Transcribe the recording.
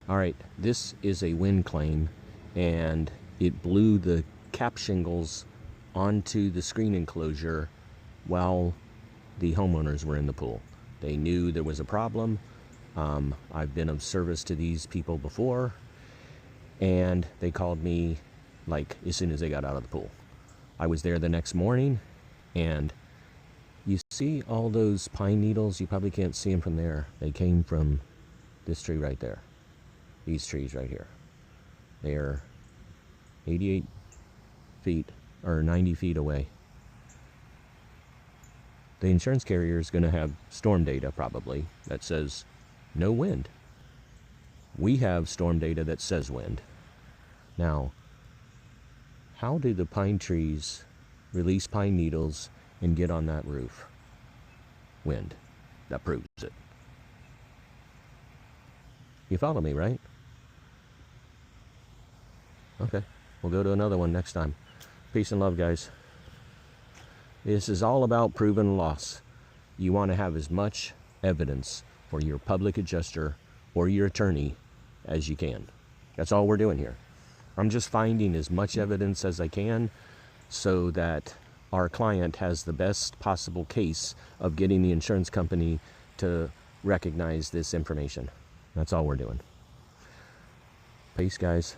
All right, this is a wind claim, and it blew the cap shingles onto the screen enclosure while the homeowners were in the pool. They knew there was a problem. I've been of service to these people before, and they called me like as soon as they got out of the pool. I was there the next morning, and you see all those pine needles? You probably can't see them from there. They came from this tree right there. These trees right here. They're 88 feet or 90 feet away. The insurance carrier is going to have storm data probably that says no wind. We have storm data that says wind. Now, how do the pine trees release pine needles and get on that roof? Wind. That proves it. You follow me, right? Okay, we'll go to another one next time. Peace and love, guys. This is all about proven loss. You want to have as much evidence for your public adjuster or your attorney as you can. That's all we're doing here. I'm just finding as much evidence as I can so that our client has the best possible case of getting the insurance company to recognize this information. That's all we're doing. Peace, guys.